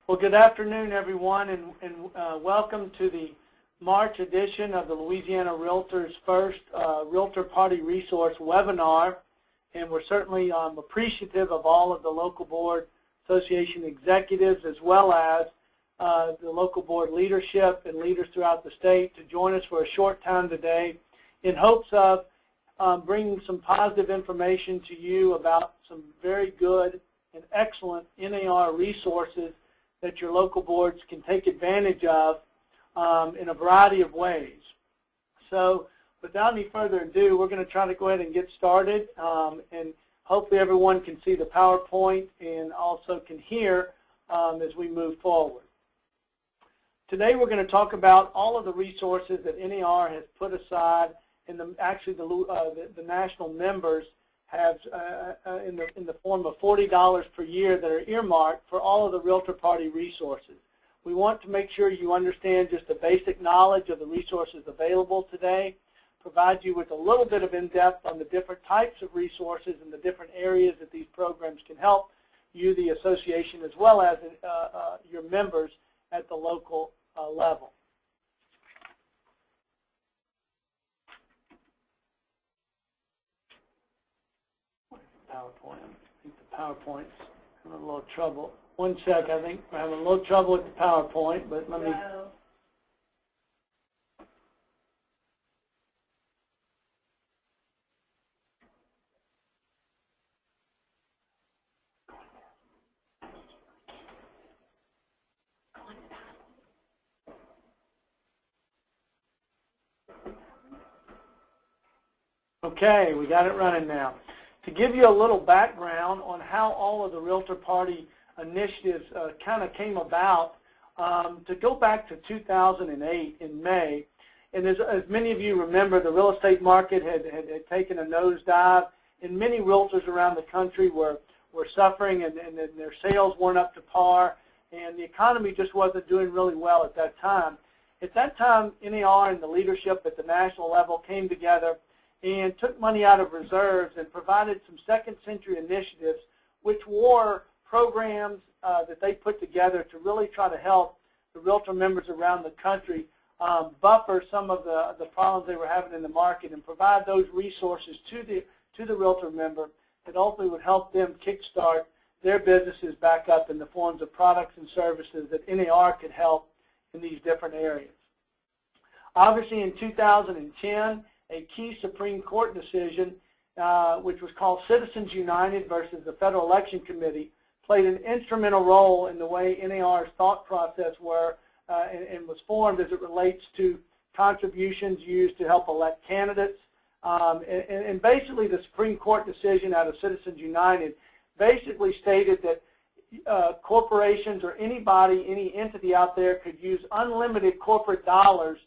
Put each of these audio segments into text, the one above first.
Well, good afternoon, everyone, and welcome to the March edition of the Louisiana Realtors' first Realtor Party Resource webinar. And we're certainly appreciative of all of the local board association executives as well as the local board leadership and leaders throughout the state to join us for a short time today in hopes of bringing some positive information to you about some very good and excellent NAR resources that your local boards can take advantage of in a variety of ways. So without any further ado, we're going to try to go ahead and get started, and hopefully everyone can see the PowerPoint and also can hear as we move forward. Today we're going to talk about all of the resources that NAR has put aside, and the national members have in the form of $40 per year that are earmarked for all of the Realtor Party resources. We want to make sure you understand just the basic knowledge of the resources available today, provide you with a little bit of in-depth on the different types of resources and the different areas that these programs can help you, the association, as well as your members at the local level. PowerPoint. I think the PowerPoint's having a little trouble. One sec, I think we're having a little trouble with the PowerPoint, but let me. Okay, we got it running now. To give you a little background on how all of the Realtor Party initiatives kind of came about, to go back to 2008 in May, and as many of you remember, the real estate market had taken a nosedive, and many realtors around the country were suffering, and their sales weren't up to par, and the economy just wasn't doing really well at that time. At that time, NAR and the leadership at the national level came together and took money out of reserves and provided some second century initiatives, which were programs that they put together to really try to help the realtor members around the country buffer some of the problems they were having in the market and provide those resources to the realtor member that ultimately would help them kickstart their businesses back up in the forms of products and services that NAR could help in these different areas. Obviously in 2010, a key Supreme Court decision, which was called Citizens United versus the Federal Election Committee, played an instrumental role in the way NAR's thought process and was formed as it relates to contributions used to help elect candidates. And basically the Supreme Court decision out of Citizens United basically stated that corporations or anybody, any entity out there could use unlimited corporate dollars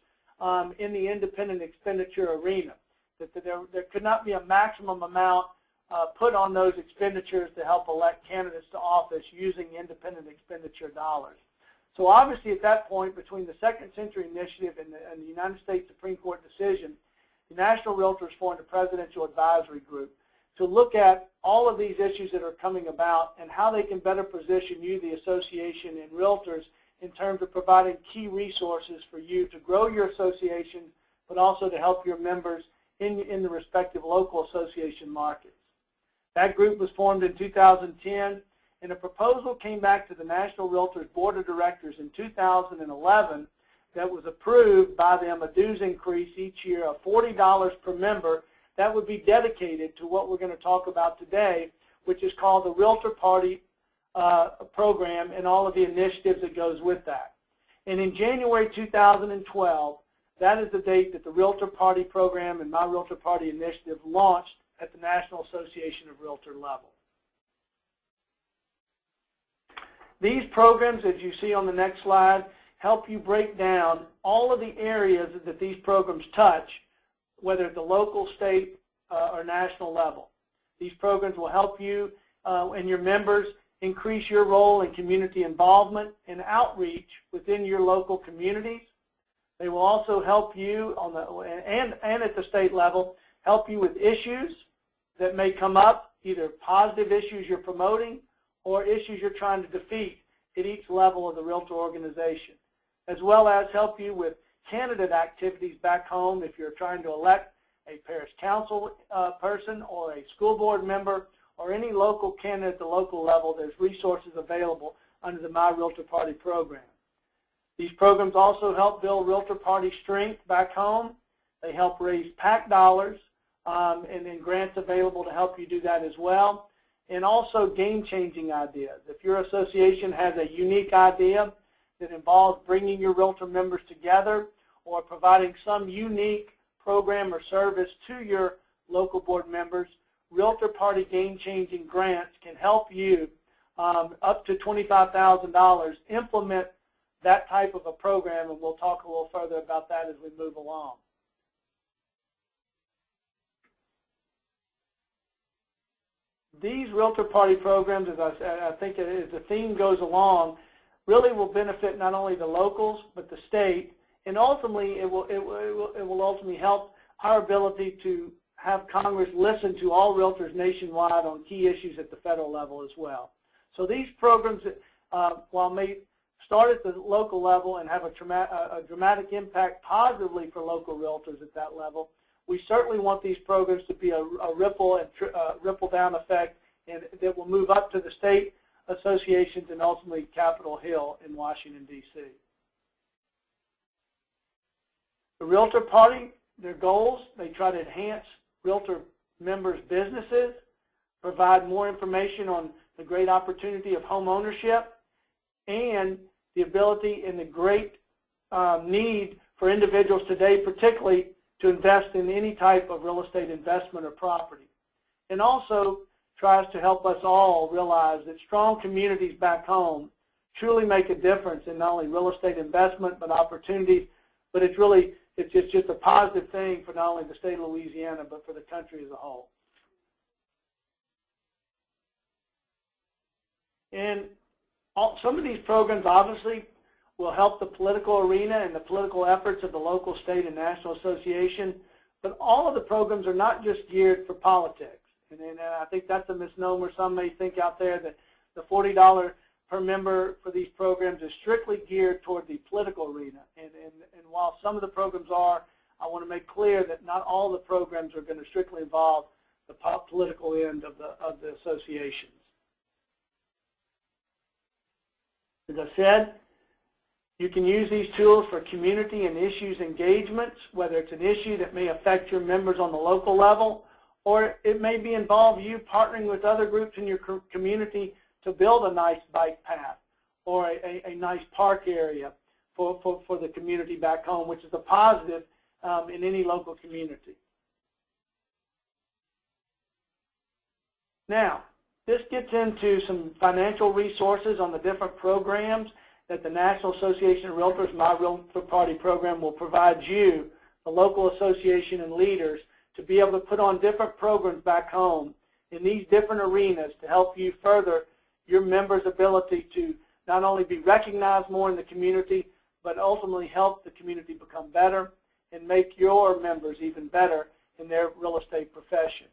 in the independent expenditure arena, that there could not be a maximum amount put on those expenditures to help elect candidates to office using independent expenditure dollars. So obviously at that point, between the Second Century Initiative and the United States Supreme Court decision, the National Realtors formed a presidential advisory group to look at all of these issues that are coming about and how they can better position you, the association, and realtors in terms of providing key resources for you to grow your association, but also to help your members in the respective local association markets. That group was formed in 2010, and a proposal came back to the National Realtors Board of Directors in 2011 that was approved by them, a dues increase each year of $40 per member that would be dedicated to what we're going to talk about today, which is called the Realtor Party program and all of the initiatives that goes with that. And in January 2012, that is the date that the Realtor Party program and My REALTOR Party initiative launched at the National Association of Realtor level. These programs, as you see on the next slide, help you break down all of the areas that these programs touch, whether at the local, state, or national level. These programs will help you and your members increase your role in community involvement and outreach within your local communities. They will also help you on the and at the state level, help you with issues that may come up, either positive issues you're promoting or issues you're trying to defeat at each level of the Realtor organization, as well as help you with candidate activities back home if you're trying to elect a parish council person or a school board member or any local candidate at the local level. There's resources available under the My REALTOR Party program. These programs also help build Realtor Party strength back home. They help raise PAC dollars and then grants available to help you do that as well. And also game-changing ideas. If your association has a unique idea that involves bringing your Realtor members together or providing some unique program or service to your local board members, Realtor Party game-changing grants can help you up to $25,000 implement that type of a program, and we'll talk a little further about that as we move along. These Realtor Party programs, as I think as the theme goes along, really will benefit not only the locals but the state, and ultimately it will ultimately help our ability to have Congress listen to all realtors nationwide on key issues at the federal level as well. So these programs, while may start at the local level and have a dramatic impact positively for local realtors at that level, we certainly want these programs to be a ripple down effect, and that will move up to the state associations and ultimately Capitol Hill in Washington, D.C. The Realtor Party, their goals, they try to enhance Realtor members' businesses, provide more information on the great opportunity of home ownership, and the ability and the great need for individuals today, particularly to invest in any type of real estate investment or property. And also tries to help us all realize that strong communities back home truly make a difference in not only real estate investment but opportunities, but it's just a positive thing for not only the state of Louisiana but for the country as a whole. And some of these programs obviously will help the political arena and the political efforts of the local, state, and national association, but all of the programs are not just geared for politics. And I think that's a misnomer. Some may think out there that the $40 per member for these programs is strictly geared toward the political arena. And while some of the programs are, I want to make clear that not all the programs are going to strictly involve the political end of the associations. As I said, you can use these tools for community and issues engagements, whether it's an issue that may affect your members on the local level, or it may be involve you partnering with other groups in your community to build a nice bike path or a nice park area for the community back home, which is a positive in any local community. Now, this gets into some financial resources on the different programs that the National Association of Realtors My REALTOR Party program will provide you, the local association and leaders, to be able to put on different programs back home in these different arenas to help you further your members' ability to not only be recognized more in the community, but ultimately help the community become better and make your members even better in their real estate profession.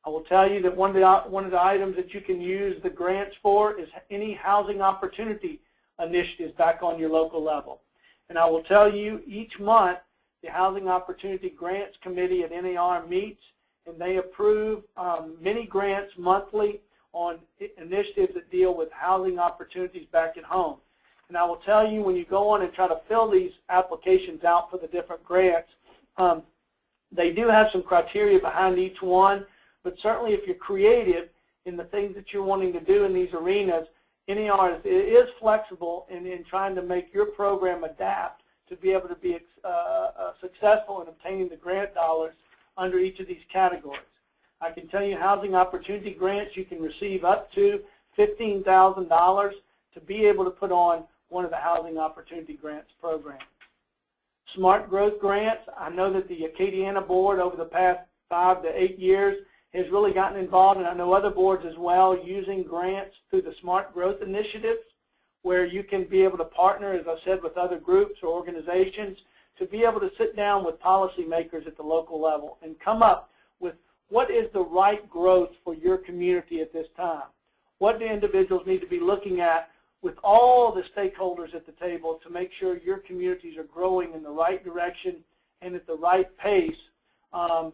I will tell you that one of the items that you can use the grants for is any housing opportunity initiatives back on your local level. And I will tell you each month the Housing Opportunity Grants Committee at NAR meets and they approve many grants monthly on initiatives that deal with housing opportunities back at home. And I will tell you, when you go on and try to fill these applications out for the different grants, they do have some criteria behind each one, but certainly if you're creative in the things that you're wanting to do in these arenas, NAR is flexible in trying to make your program adapt to be able to be successful in obtaining the grant dollars under each of these categories. I can tell you housing opportunity grants, you can receive up to $15,000 to be able to put on one of the housing opportunity grants programs. Smart growth grants, I know that the Acadiana board over the past 5 to 8 years has really gotten involved, and I know other boards as well, using grants through the smart growth initiatives, where you can be able to partner, as I said, with other groups or organizations to be able to sit down with policymakers at the local level and come up with what is the right growth for your community at this time. What do individuals need to be looking at with all the stakeholders at the table to make sure your communities are growing in the right direction and at the right pace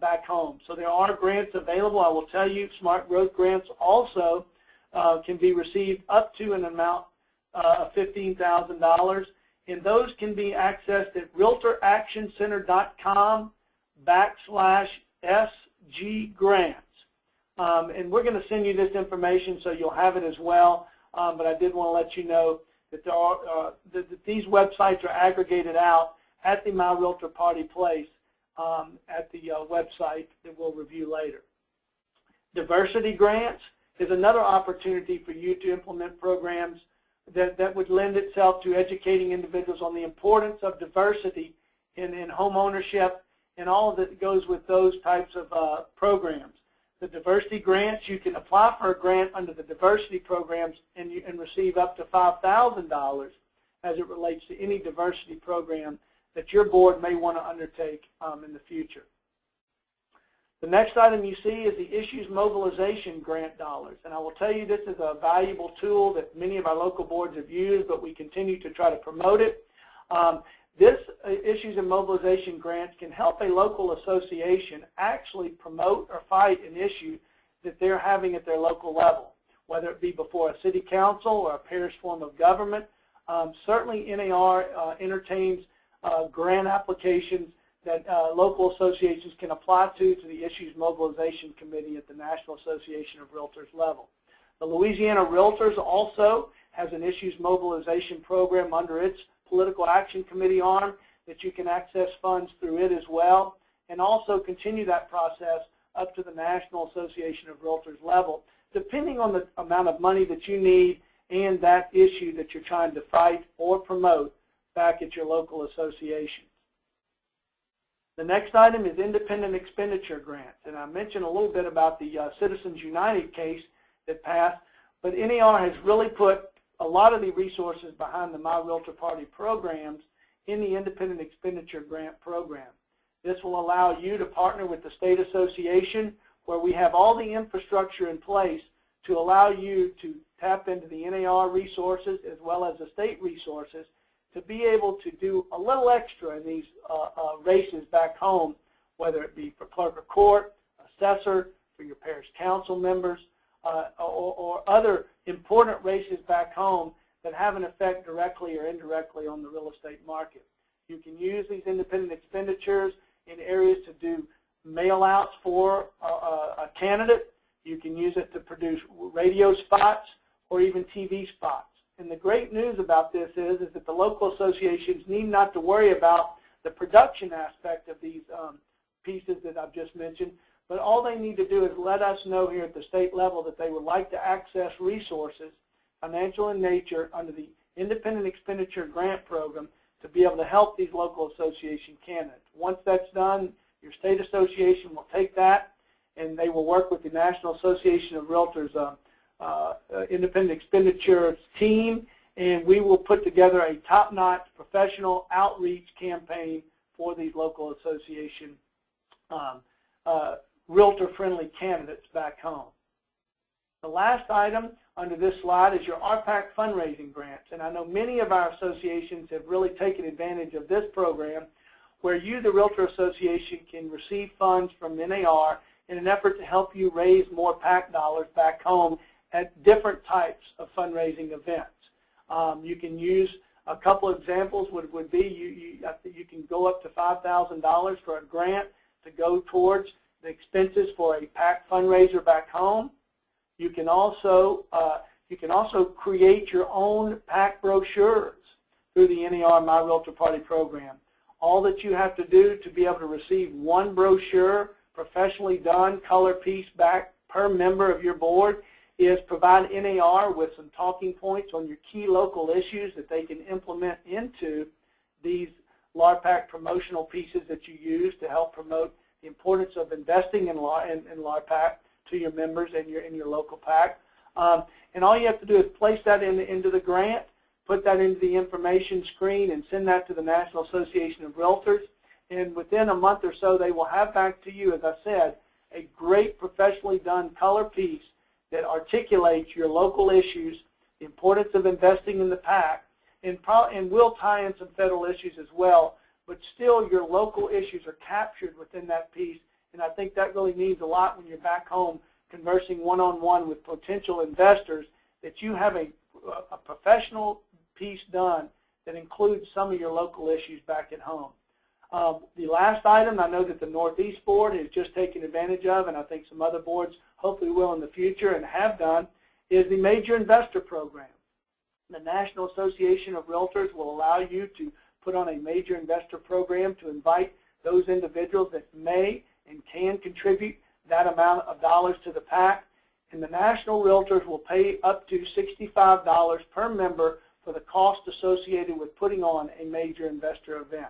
back home. So there are grants available. I will tell you, Smart Growth Grants also can be received up to an amount of $15,000, and those can be accessed at realtoractioncenter.com/SG-grants. And we're going to send you this information so you'll have it as well. But I did want to let you know that there are that these websites are aggregated out at the My Realtor Party place at the website that we'll review later. Diversity grants is another opportunity for you to implement programs that would lend itself to educating individuals on the importance of diversity in home ownership and all that goes with those types of programs. The diversity grants, you can apply for a grant under the diversity programs and receive up to $5,000 as it relates to any diversity program that your board may want to undertake in the future. The next item you see is the Issues Mobilization Grant dollars. And I will tell you this is a valuable tool that many of our local boards have used, but we continue to try to promote it. This Issues and Mobilization Grants can help a local association actually promote or fight an issue that they're having at their local level, whether it be before a city council or a parish form of government. Certainly NAR entertains grant applications that local associations can apply to the Issues Mobilization Committee at the National Association of Realtors level. The Louisiana Realtors also has an Issues Mobilization program under its Political Action Committee arm that you can access funds through it as well, and also continue that process up to the National Association of Realtors level, depending on the amount of money that you need and that issue that you're trying to fight or promote back at your local association. The next item is Independent Expenditure Grants, and I mentioned a little bit about the Citizens United case that passed, but NAR has really put a lot of the resources behind the My Realtor Party programs in the Independent Expenditure Grant program. This will allow you to partner with the state association where we have all the infrastructure in place to allow you to tap into the NAR resources as well as the state resources to be able to do a little extra in these races back home, whether it be for clerk of court, assessor, for your parish council members, or other important races back home that have an effect directly or indirectly on the real estate market. You can use these independent expenditures in areas to do mail-outs for a candidate. You can use it to produce radio spots or even TV spots. And the great news about this is that the local associations need not to worry about the production aspect of these pieces that I've just mentioned, but all they need to do is let us know here at the state level that they would like to access resources, financial in nature, under the Independent Expenditure Grant Program to be able to help these local association candidates. Once that's done, your state association will take that and they will work with the National Association of Realtors Independent Expenditure team, and we will put together a top-notch professional outreach campaign for these local association realtor-friendly candidates back home. The last item under this slide is your REALTOR fundraising grants, and I know many of our associations have really taken advantage of this program where you, the Realtor Association, can receive funds from NAR in an effort to help you raise more PAC dollars back home at different types of fundraising events. You can use a couple of examples would be you can go up to $5,000 for a grant to go towards the expenses for a PAC fundraiser back home. You can also create your own PAC brochures through the NAR My Realtor Party program. All that you have to do to be able to receive one brochure, professionally done, color piece back per member of your board, is provide NAR with some talking points on your key local issues that they can implement into these LARPAC promotional pieces that you use to help promote the importance of investing in LARPAC to your members and your local PAC. And all you have to do is place that into the grant, put that into the information screen, and send that to the National Association of Realtors. And within a month or so, they will have back to you, as I said, a great professionally done color piece that articulates your local issues the importance of investing in the PAC, and we'll tie in some federal issues as well, but still your local issues are captured within that piece, and I think that really means a lot when you're back home conversing one-on-one with potential investors, that you have a professional piece done that includes some of your local issues back at home. The last item I know that the Northeast Board has just taken advantage of, and I think some other boards hopefully will in the future and have done, is the Major Investor Program. The National Association of Realtors will allow you to put on a Major Investor Program to invite those individuals that may and can contribute that amount of dollars to the PAC, and the National Realtors will pay up to $65 per member for the cost associated with putting on a major investor event.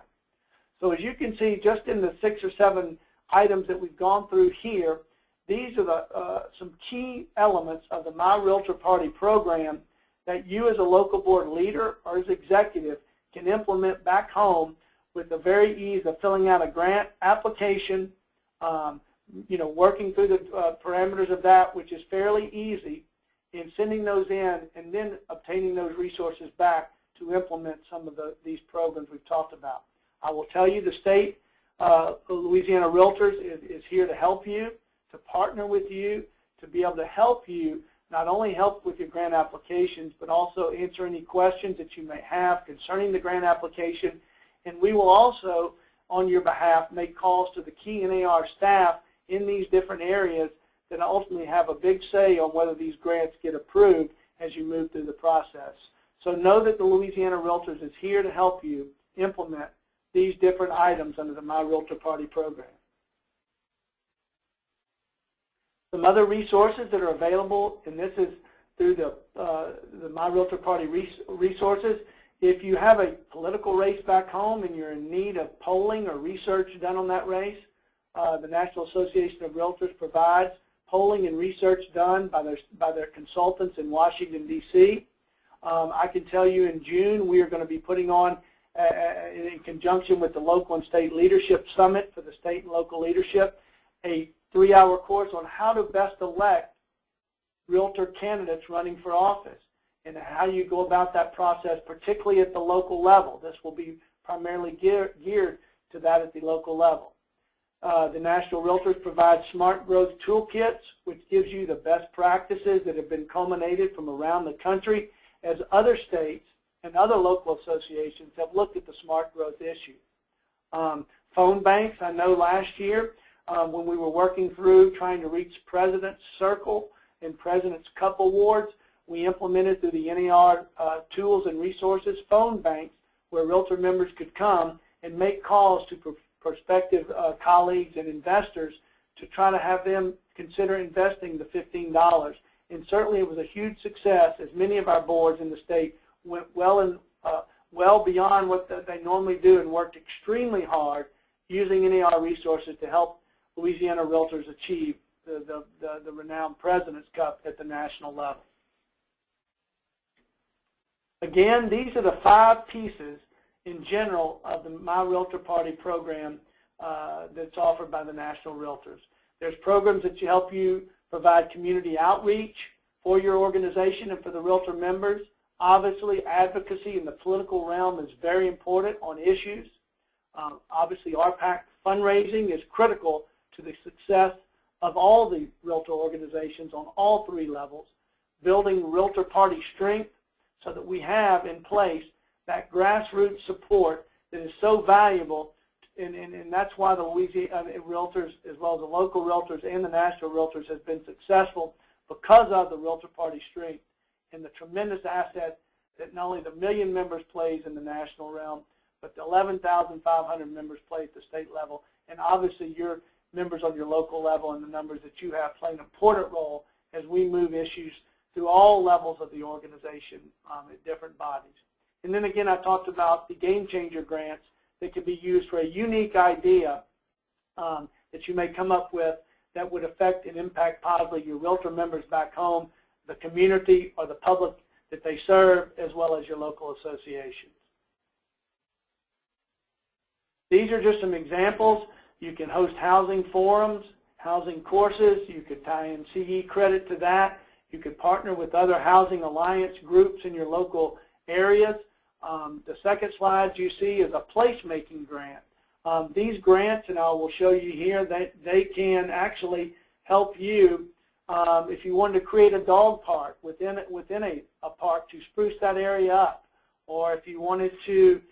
So as you can see, just in the 6 or 7 items that we've gone through here, these are some key elements of the My Realtor Party program that you as a local board leader or as executive can implement back home with the very ease of filling out a grant application, working through the parameters of that, which is fairly easy, in sending those in and then obtaining those resources back to implement some of these programs we've talked about. I will tell you the state, Louisiana Realtors, is here to help you, to partner with you, to be able to help you, not only help with your grant applications, but also answer any questions that you may have concerning the grant application. And we will also, on your behalf, make calls to the key NAR staff in these different areas that ultimately have a big say on whether these grants get approved as you move through the process. So know that the Louisiana Realtors is here to help you implement these different items under the My Realtor Party program. Some other resources that are available, and this is through the My Realtor Party resources. If you have a political race back home and you're in need of polling or research done on that race, the National Association of Realtors provides polling and research done by their consultants in Washington, D.C. I can tell you in June we are going to be putting on, in conjunction with the local and state leadership summit for the state and local leadership, a 3-hour course on how to best elect realtor candidates running for office and how you go about that process, particularly at the local level. This will be primarily geared to that at the local level. The National Realtors provide Smart Growth Toolkits, which gives you the best practices that have been culminated from around the country as other states and other local associations have looked at the smart growth issue. Phone banks, I know last year when we were working through trying to reach President's Circle and President's Cup Awards, we implemented through the NAR tools and resources phone banks where realtor members could come and make calls to prospective colleagues and investors to try to have them consider investing the $15. And certainly it was a huge success as many of our boards in the state went well beyond what they normally do and worked extremely hard using NAR resources to help Louisiana Realtors achieve the renowned President's Cup at the national level. Again, these are the 5 pieces in general of the My Realtor Party program that's offered by the National Realtors. There's programs that help you provide community outreach for your organization and for the realtor members. Obviously, advocacy in the political realm is very important on issues. Obviously, REALTOR fundraising is critical to the success of all the realtor organizations on all 3 levels. Building Realtor Party strength so that we have in place that grassroots support that is so valuable, and that's why the Louisiana Realtors, as well as the local Realtors and the National Realtors, has been successful because of the Realtor Party strength and the tremendous asset that not only the 1 million members plays in the national realm, but the 11,500 members play at the state level, and obviously your members on your local level and the numbers that you have play an important role as we move issues through all levels of the organization at different bodies. And then again, I talked about the game changer grants that can be used for a unique idea that you may come up with that would affect and impact positively your realtor members back home, the community or the public that they serve, as well as your local associations. These are just some examples. You can host housing forums, housing courses. You could tie in CE credit to that You can partner with other housing alliance groups in your local areas. The second slide you see is a placemaking grant. These grants, and I will show you here, that they can actually help you if you wanted to create a dog park within a park to spruce that area up, or if you wanted to,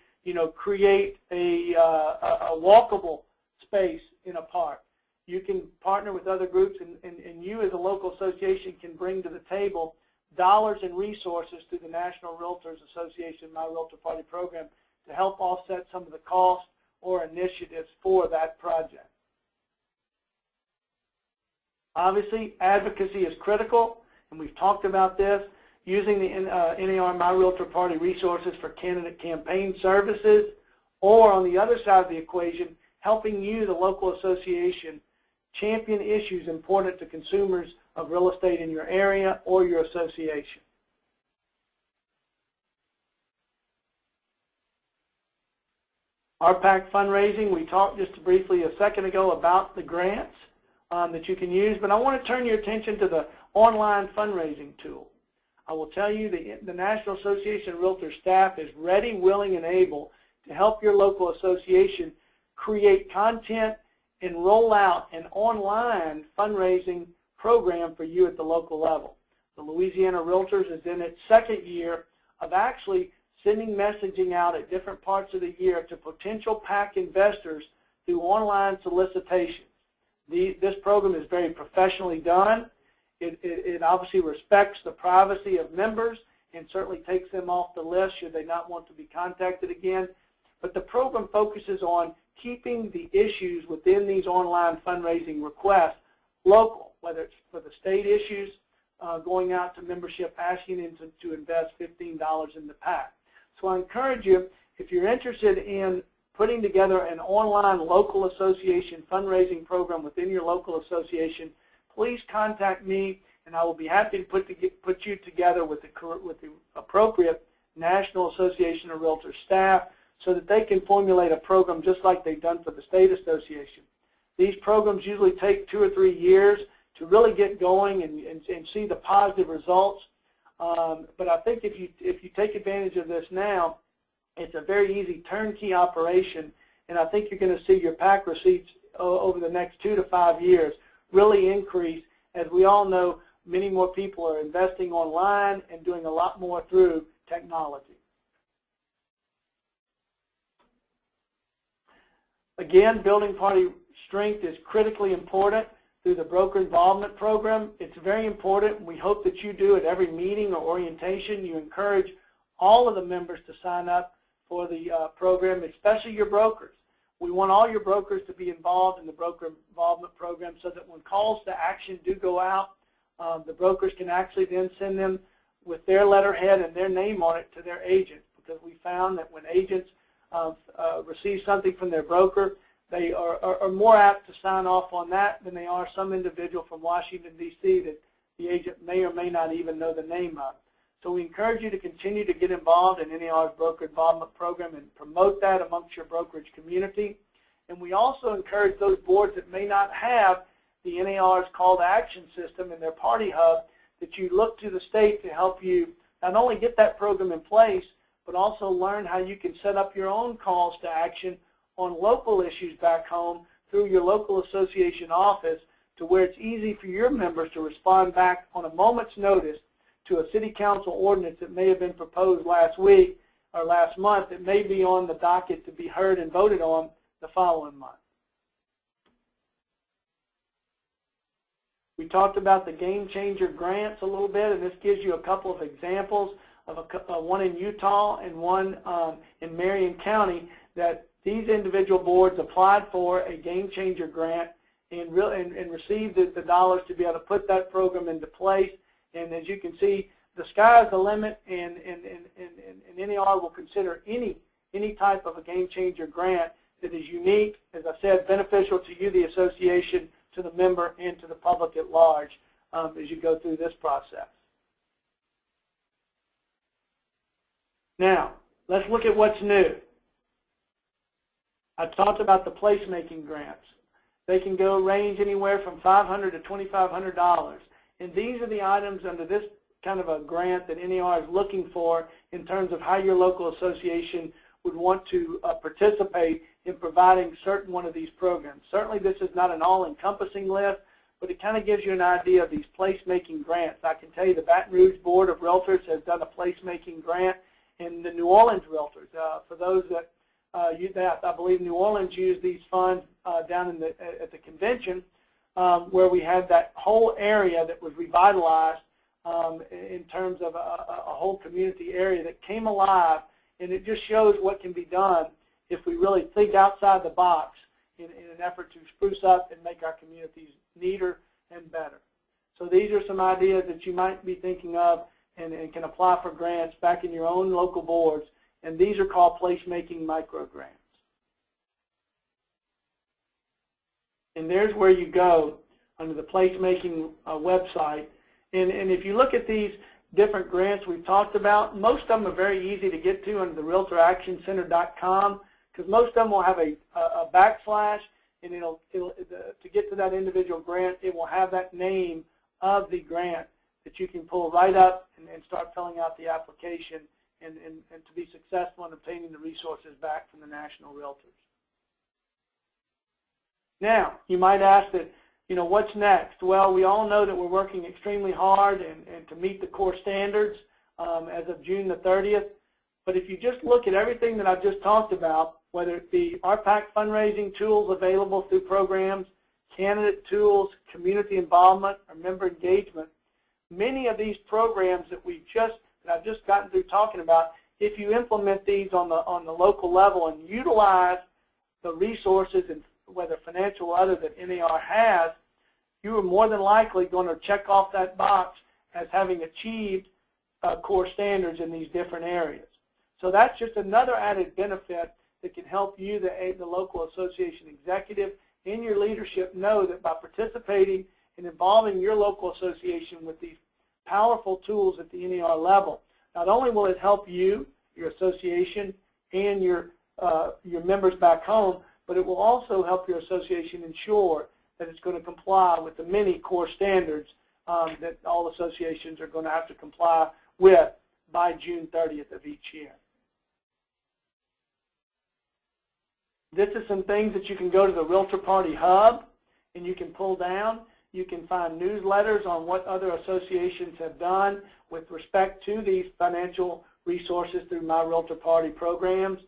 create a walkable space in a park. You can partner with other groups, and you as a local association can bring to the table dollars and resources to the National Realtors Association My REALTOR Party program to help offset some of the costs or initiatives for that project. Obviously, advocacy is critical, and we've talked about this, using the NAR My REALTOR Party resources for candidate campaign services, or on the other side of the equation, helping you, the local association, champion issues important to consumers of real estate in your area or your association. REALPAC fundraising, we talked just briefly a second ago about the grants that you can use, but I want to turn your attention to the online fundraising tool. I will tell you the National Association of Realtors staff is ready, willing, and able to help your local association create content and roll out an online fundraising program for you at the local level. The Louisiana Realtors is in its second year of actually sending messaging out at different parts of the year to potential PAC investors through online solicitations. This program is very professionally done. It obviously respects the privacy of members and certainly takes them off the list should they not want to be contacted again. But the program focuses on keeping the issues within these online fundraising requests local, whether it's for the state issues, going out to membership asking them to invest $15 in the PAC. So I encourage you, if you're interested in putting together an online local association fundraising program within your local association, please contact me, and I will be happy to put you together with the appropriate National Association of Realtors staff so that they can formulate a program just like they've done for the state association. These programs usually take 2 or 3 years to really get going and see the positive results. But I think if you take advantage of this now, it's a very easy turnkey operation, and I think you're going to see your PAC receipts over the next 2 to 5 years really increase. As we all know, many more people are investing online and doing a lot more through technology. Again, building party strength is critically important through the broker involvement program. It's very important. We hope that you do at every meeting or orientation. You encourage all of the members to sign up for the program, especially your brokers. We want all your brokers to be involved in the broker involvement program so that when calls to action do go out, the brokers can actually then send them with their letterhead and their name on it to their agent, because we found that when agents receive something from their broker, they are more apt to sign off on that than they are some individual from Washington, D.C. that the agent may or may not even know the name of. So we encourage you to continue to get involved in NAR's broker involvement program and promote that amongst your brokerage community. And we also encourage those boards that may not have the NAR's call to action system in their party hub that you look to the state to help you not only get that program in place, but also learn how you can set up your own calls to action on local issues back home through your local association office, to where it's easy for your members to respond back on a moment's notice to a city council ordinance that may have been proposed last week or last month that may be on the docket to be heard and voted on the following month. We talked about the game changer grants a little bit, and this gives you a couple of examples of one in Utah and one in Marion County, that these individual boards applied for a game changer grant and received the dollars to be able to put that program into place. And as you can see, the sky is the limit, and NAR will consider any type of a game changer grant that is unique, as I said, beneficial to you, the association, to the member, and to the public at large as you go through this process. Now, let's look at what's new. I talked about the placemaking grants. They can range anywhere from $500 to $2,500. And these are the items under this kind of a grant that NAR is looking for in terms of how your local association would want to participate in providing certain one of these programs. Certainly this is not an all-encompassing list, but it kind of gives you an idea of these placemaking grants. I can tell you the Baton Rouge Board of Realtors has done a placemaking grant, and the New Orleans Realtors, for those that I believe New Orleans used these funds down in at the convention, where we had that whole area that was revitalized in terms of a whole community area that came alive, and it just shows what can be done if we really think outside the box in an effort to spruce up and make our communities neater and better. So these are some ideas that you might be thinking of and can apply for grants back in your own local boards, and these are called Placemaking Micro-Grants. And there's where you go under the Placemaking website. And if you look at these different grants we've talked about, most of them are very easy to get to under the RealtorActionCenter.com, because most of them will have a backslash, and to get to that individual grant, it will have that name of the grant that you can pull right up and start filling out the application and to be successful in obtaining the resources back from the National Realtors. Now, you might ask that, what's next? Well, we all know that we're working extremely hard and to meet the core standards as of June the 30th. But if you just look at everything that I've just talked about, whether it be REALTOR fundraising tools available through programs, candidate tools, community involvement, or member engagement, many of these programs that I've just gotten through talking about, if you implement these on the local level and utilize the resources, and whether financial or other, that NAR has, you are more than likely going to check off that box as having achieved core standards in these different areas. So that's just another added benefit that can help you, the local association executive, and your leadership know that by participating and involving your local association with these powerful tools at the NAR level, not only will it help you, your association, and your members back home, but it will also help your association ensure that it's going to comply with the many core standards that all associations are going to have to comply with by June 30th of each year. This is some things that you can go to the REALTOR Party Hub and you can pull down. You can find newsletters on what other associations have done with respect to these financial resources through My REALTOR Party programs.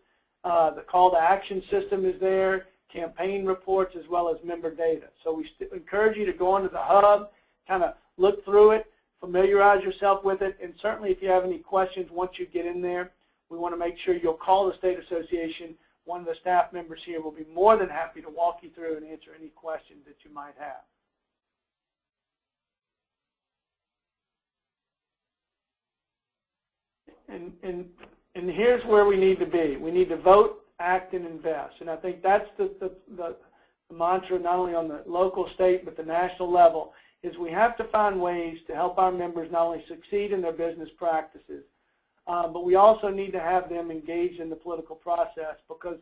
The call to action system is there, campaign reports, as well as member data. So we encourage you to go onto the hub, kind of look through it, familiarize yourself with it, and certainly if you have any questions once you get in there, we want to make sure you'll call the state association. One of the staff members here will be more than happy to walk you through and answer any questions that you might have. And here's where we need to be. We need to vote, act, and invest. And I think that's the mantra not only on the local, state, but the national level, is we have to find ways to help our members not only succeed in their business practices, but we also need to have them engaged in the political process, because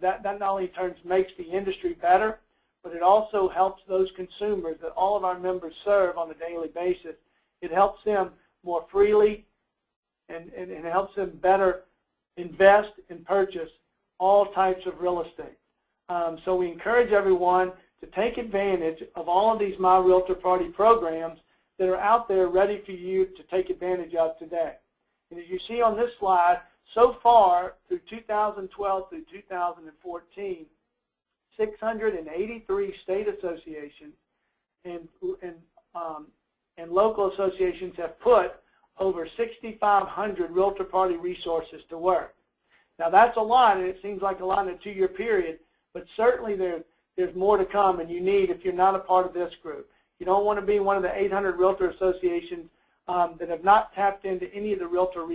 that not only makes the industry better, but it also helps those consumers that all of our members serve on a daily basis. It helps them more freely and it helps them better invest and purchase all types of real estate. So we encourage everyone to take advantage of all of these My REALTOR Party programs that are out there ready for you to take advantage of today. And as you see on this slide, so far through 2012 through 2014, 683 state associations and local associations have put over 6,500 REALTOR Party resources to work. Now that's a lot, and it seems like a lot in a 2-year period, but certainly there's more to come, and you need, if you're not a part of this group. You don't want to be one of the 800 Realtor associations that have not tapped into any of the REALTOR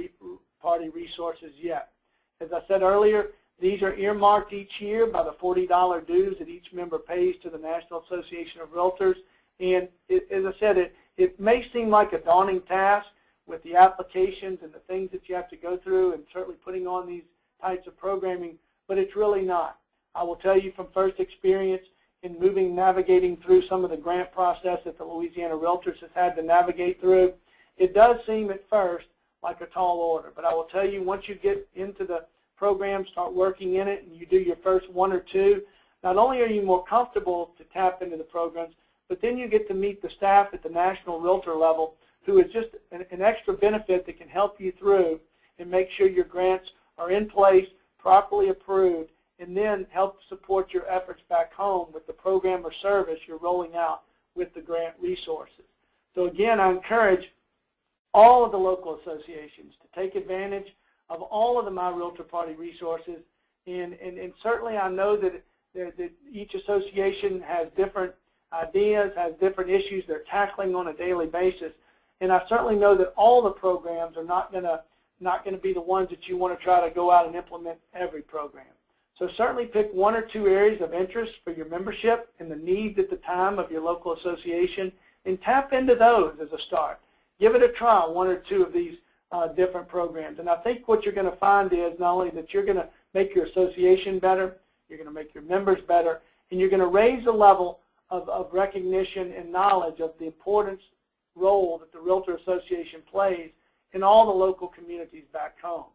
Party resources yet. As I said earlier, these are earmarked each year by the $40 dues that each member pays to the National Association of Realtors. And as I said, it may seem like a daunting task with the applications and the things that you have to go through, and certainly putting on these types of programming, but it's really not. I will tell you from first experience, in navigating through some of the grant process that the Louisiana Realtors has had to navigate through. It does seem at first like a tall order, but I will tell you, once you get into the program, start working in it, and you do your first one or two, not only are you more comfortable to tap into the programs, but then you get to meet the staff at the national realtor level, who is just an extra benefit that can help you through and make sure your grants are in place, properly approved, and then help support your efforts back home with the program or service you're rolling out with the grant resources. So again, I encourage all of the local associations to take advantage of all of the My REALTOR Party resources, and certainly I know that each association has different ideas, has different issues they're tackling on a daily basis, and I certainly know that all the programs are not going to be the ones that you want to try to go out and implement every program. So certainly pick one or two areas of interest for your membership and the needs at the time of your local association, and tap into those as a start. Give it a try, one or two of these different programs. And I think what you're going to find is not only that you're going to make your association better, you're going to make your members better, and you're going to raise the level of recognition and knowledge of the importance role that the Realtor Association plays in all the local communities back home.